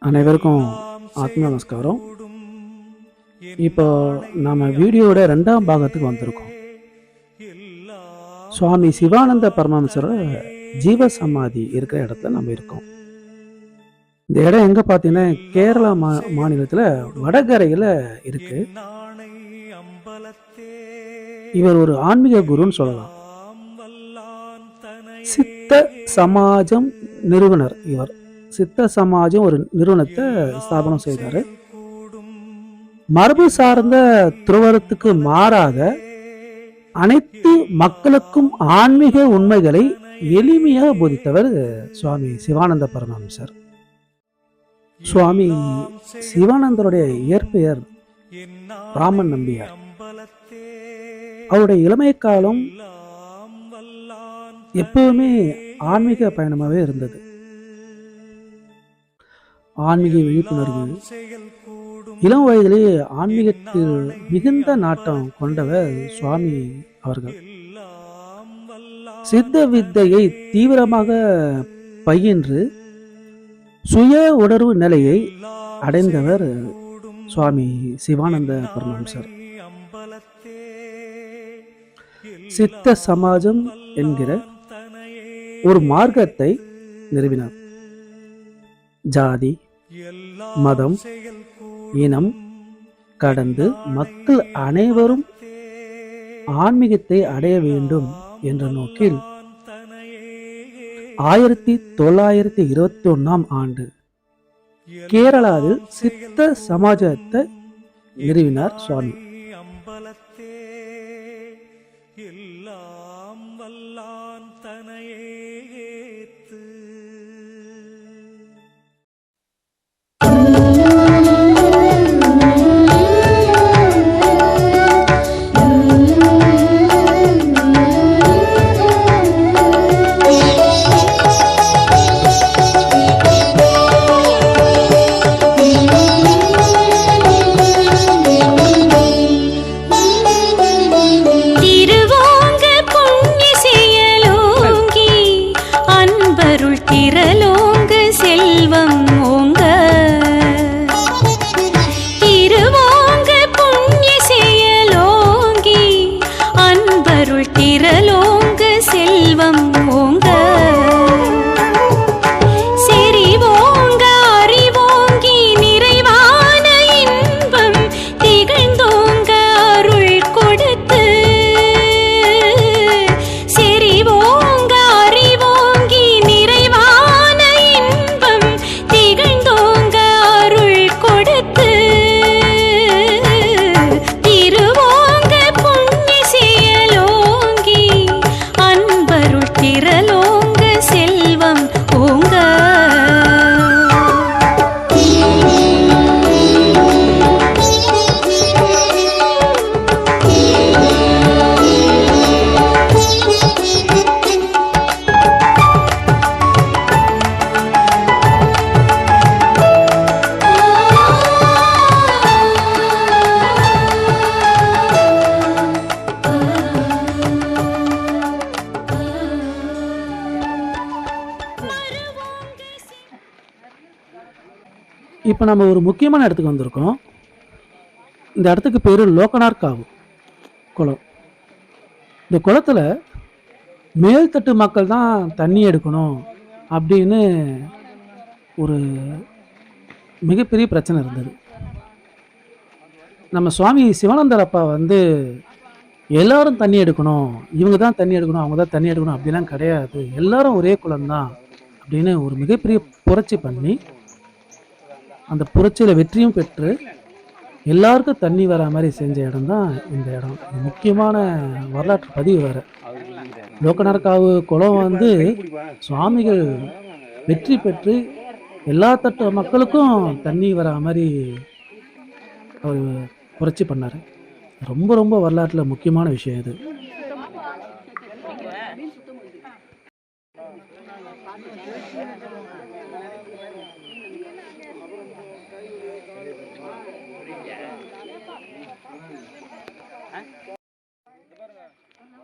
அனைவருக்கும் ஆத்ம நமஸ்காரம். இப்போ நம்ம வீடியோட 2ஆம் பாகத்துக்கு வந்திருக்கோம். சுவாமி சிவானந்த பரமஹம்சரோட ஜீவ சமாதி இருக்கிற இடத்துல நம்ம இருக்கோம். இந்த இடம் எங்க பார்த்தீங்கன்னா கேரளா மாநிலத்தில் வடகரையில் இருக்கு. இவர் ஒரு ஆன்மீக குருன்னு சொல்லலாம். சித்த சமாஜம் நிறுவனர். இவர் சித்த சமாஜம் ஒரு நிறுவனத்தை ஸ்தாபனம் செய்தார். மரபு சார்ந்த துறவரத்துக்கு மாறாக அனைத்து மக்களுக்கும் ஆன்மீக உண்மைகளை எளிமையாக போதித்தவர் சுவாமி சிவானந்த பரமஹம்சர். சுவாமி சிவானந்தருடைய இயற்பெயர் ராமன் நம்பியார். அவருடைய இளமை காலம் எப்பவுமே ஆன்மீக பயணமாகவே இருந்தது. ஆன்மீக விழிப்புணர்வு, இளம் வயதிலேயே ஆன்மீகத்தில் மிகுந்த நாட்டம் கொண்டவர் சுவாமி அவர்கள். சித்த வித்தையை தீவிரமாக பயின்று சுய உணர்வு நிலையை அடைந்தவர் சுவாமி சிவானந்த பரமஹம்சர். சித்த சமாஜம் என்கிற ஒரு மார்க்கத்தை நிறுவினார். ஜாதி, மதம், இனம் கடந்து மக்கள் அனைவரும் ஆன்மீகத்தை அடைய வேண்டும் என்ற நோக்கில் 1921ஆம் ஆண்டு கேரளாவில் சித்த சமாஜத்தை நிறுவினார் சுவாமி. இப்போ நம்ம ஒரு முக்கியமான இடத்துக்கு வந்திருக்கோம். இந்த இடத்துக்கு பேர் லோகனார் காவு குளம். இந்த குளத்தில் மேல்தட்டு மக்கள் தான் தண்ணி எடுக்கணும் அப்படின்னு ஒரு மிகப்பெரிய பிரச்சனை இருந்தது. நம்ம சுவாமி சிவானந்தர் அப்பா எல்லாரும் தண்ணி எடுக்கணும், இவங்க தான் தண்ணி எடுக்கணும், அவங்க தான் தண்ணி எடுக்கணும் அப்படிலாம் கிடையாது, எல்லாரும் ஒரே குளம்தான் அப்படின்னு ஒரு மிகப்பெரிய புரட்சி பண்ணி அந்த புரட்சியில் வெற்றியும் பெற்று எல்லாருக்கும் தண்ணி வர மாதிரி செஞ்ச இடம் தான் இந்த இடம். முக்கியமான வரலாற்று பதிவு வேறு. லோகனார் காவு குளம் சுவாமிகள் வெற்றி பெற்று எல்லா தட்டு மக்களுக்கும் தண்ணி வர மாதிரி அவர் புரட்சி பண்ணார். ரொம்ப ரொம்ப வரலாற்றில் முக்கியமான விஷயம் இது.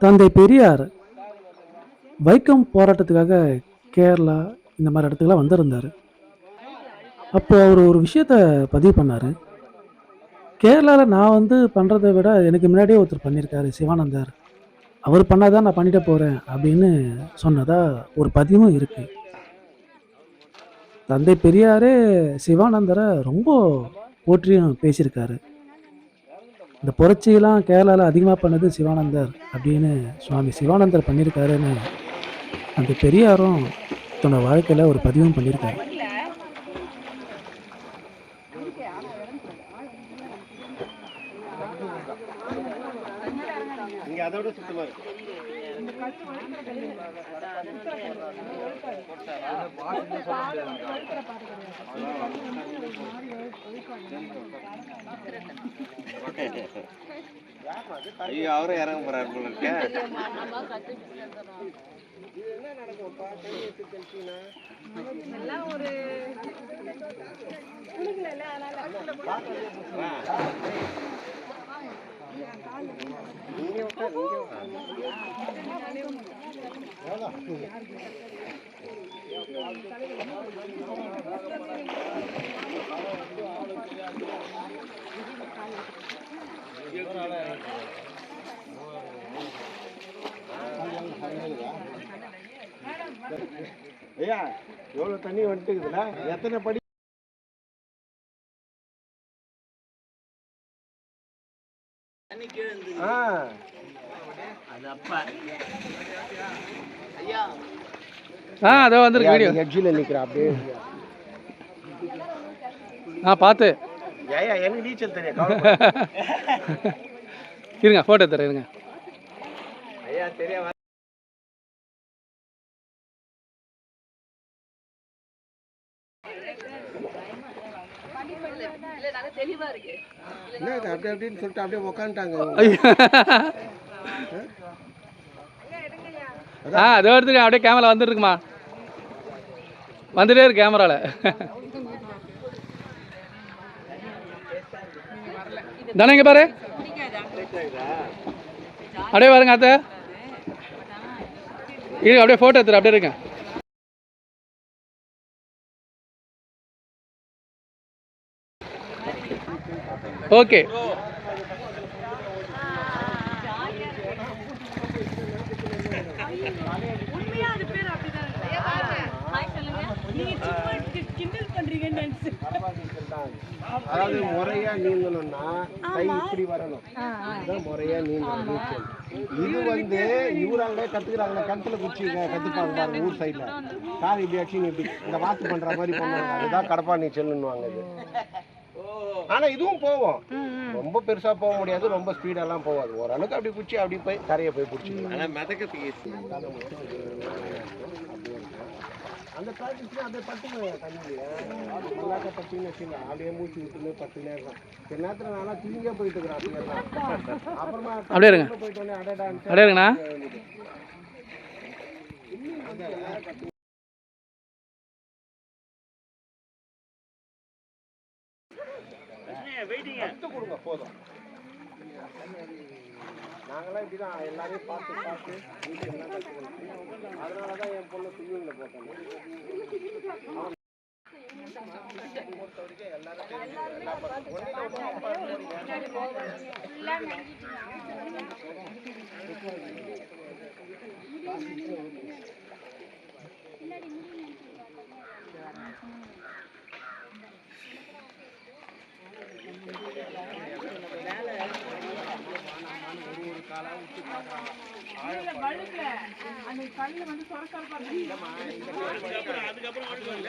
தந்தை பெரியார் வைக்கம் போராட்டத்துக்காக கேரளா இந்த மாதிரி இடத்துக்குலாம் வந்திருந்தார். அப்போ அவரு ஒரு விஷயத்த பதிவு பண்ணாரு. கேரளால நான் வந்து பண்றத விட எனக்கு முன்னாடியே ஒருத்தர் பண்ணியிருக்காரு சிவானந்தர். அவரு பண்ணாதான் நான் பண்ணிட போறேன் அப்படின்னு சொன்னதா ஒரு பதிவும் இருக்கு. தந்தை பெரியாரே சிவானந்தர ரொம்ப போற்றியும் பேசியிருக்காரு. இந்த புரட்சியெல்லாம் கேரளால அதிகமா பண்ணது சிவானந்தர் அப்படின்னு சுவாமி சிவானந்தர் பண்ணியிருக்காருன்னு அந்த பெரியாரும் தன்னோட வாழ்க்கையில ஒரு பதிவும் பண்ணியிருக்காரு. இங்க அதோட சுத்தமா இருக்கு. ஐயோ அவரும் இறங்க போறாரு போல இருக்க. என்ன நடக்கும்ப்பா கை வச்சு தெளிச்சீங்கன்னா எல்லாம் ஒரு ஐயா எவ்வளவு தண்ணி வந்துட்டுக்குதுல எத்தனை படி அதோ வந்துருக்கு வீடியோ. எட்ஜில் நிற்கிறா அப்படியே. பார்த்து ஐயா எனக்கு நீச்சல் தெரியும். இருங்க ஃபோட்டோ தரேன் இருங்க. ஐயா தெரியா என்ன இது அப்படி அப்படின்னு சொல்லிட்டு அப்படியே உக்காந்துட்டாங்க. அதோ எடுத்துக்க அப்படியே கேமரா வந்துருக்குமா, வந்துட்டே இருக்கு கேமரால. தானே இங்க பாரு, அப்படியே பாருங்க அத்தை, இது அப்படியே போட்டோ எடுத்துரு, அப்படியே இருங்க. ஓகே அதாவது முறையா நீந்தணும்னா கை இப்படி வரணும், அதுதான் முறையா நீந்தணும் நீச்சல். இது வந்து இவராங்களே கத்துக்கிறாங்களே, கிணத்துல குச்சி கத்துப்பாங்க பாருங்க ஊர் சைட்ல, காது இப்படி அடிச்சு இப்படி இந்த வாத்து பண்ற மாதிரி பண்ணுவாங்க, அதுதான் கடப்பா நீச்சல்னுவாங்க இது. ஆனா இதுவும் போவோம், ரொம்ப பெருசா போக முடியாது, ரொம்ப ஸ்பீடெல்லாம் போகாது, ஓரளவுக்கு அப்படி குச்சி அப்படி போய் கரையை போய் பிடிச்சிக்கலாம். ஆனா மிதக்கிறதுக்கு அந்த ப்ராக்டிஸ்ல அப்படியே பட்டுங்க தண்ணியில ஃபுல்லாக பட்டின்னு வச்சுங்க, அப்படியே மூச்சு விட்டுன்னு பட்டுனே இருக்கும். சில நேரத்தில் நல்லா தூங்கியே போயிட்டு இருக்கிறான். அப்புறமா அப்படியே இருங்க, போயிட்டு வந்து அடடா அப்படியே இருங்கண்ணா. கற்றுக் கொடுங்க போதும். நாங்களாம் இப்படி தான் எல்லாரையும் பார்த்து பார்த்து நீச்சல்லாம் கற்றுக்கணும். அதனால தான் என் பொண்ணு ஸ்விம்மிங்கில் போட்டாங்க. பொறுத்த வரைக்கும்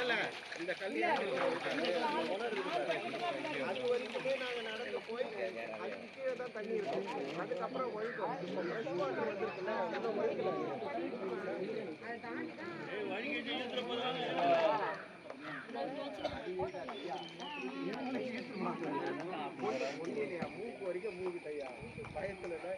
எல்லாரும் இந்த கல்வி அது வரைக்குமே நாங்கள் நடந்து போய் அதுக்கு கீழே தான் தண்ணி இருக்கு, அதுக்கப்புறம் ஒழுக்கம் மூக்கு வரைக்கும் மூடிட்டையா பயத்துல தான்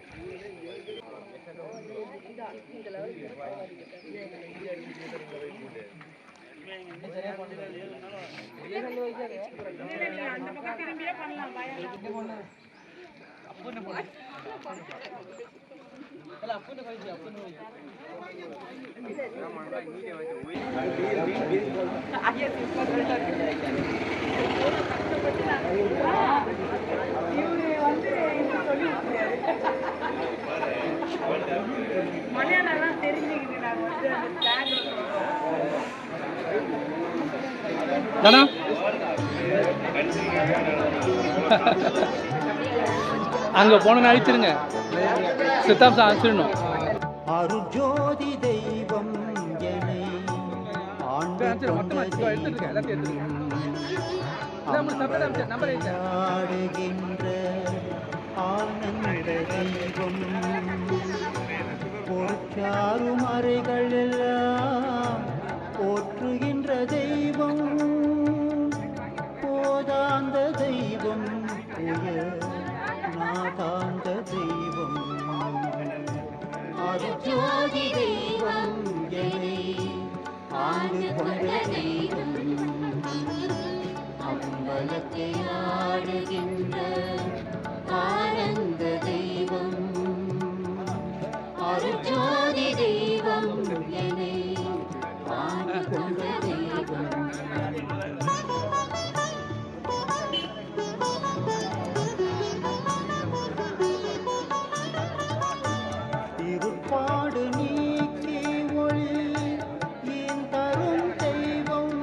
தானா அங்கே போன அழிச்சிருங்க, சித்தாம்சம் அழிச்சிடணும். அருஜோதி தெய்வம் என்னை ஆண்டு கொண்ட ஆடுகின்ற ஆனந்த தெய்வம் பொற்றாறு மறைகள் எல்லாம் போற்றுகின்ற தெய்வம் போதாந்த தெய்வம் உயர் நாதாந்த தெய்வம் அருஜோதி தெய்வம் என்னை ஆண்டு கொண்ட தெய்வம் அம்பலத்தை ஆடுகின்ற ஆனந்த தெய்வம் அருஜோதி தெய்வம் என்னை ஆண்டு கொண்ட தெய்வம் இருப்பாடு நீக்கி ஒளி ஏன் தரும் தெய்வம்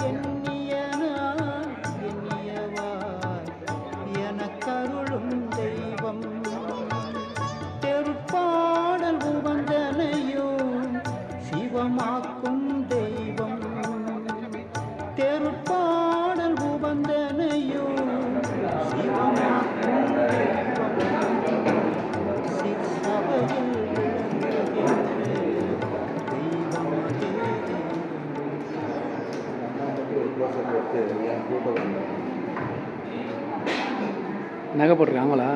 எண்ணியவாய் எனக்கருளும் தெய்வம் தெருப்பாடல் உவந்தனையும் சிவமாக்கும் தெய்வம் தெருப்பாடல் உவந்தனையும் சிவமாக்கும் தெய்வம் சிற்சபையில் நகை போட்டிருக்காங்களா?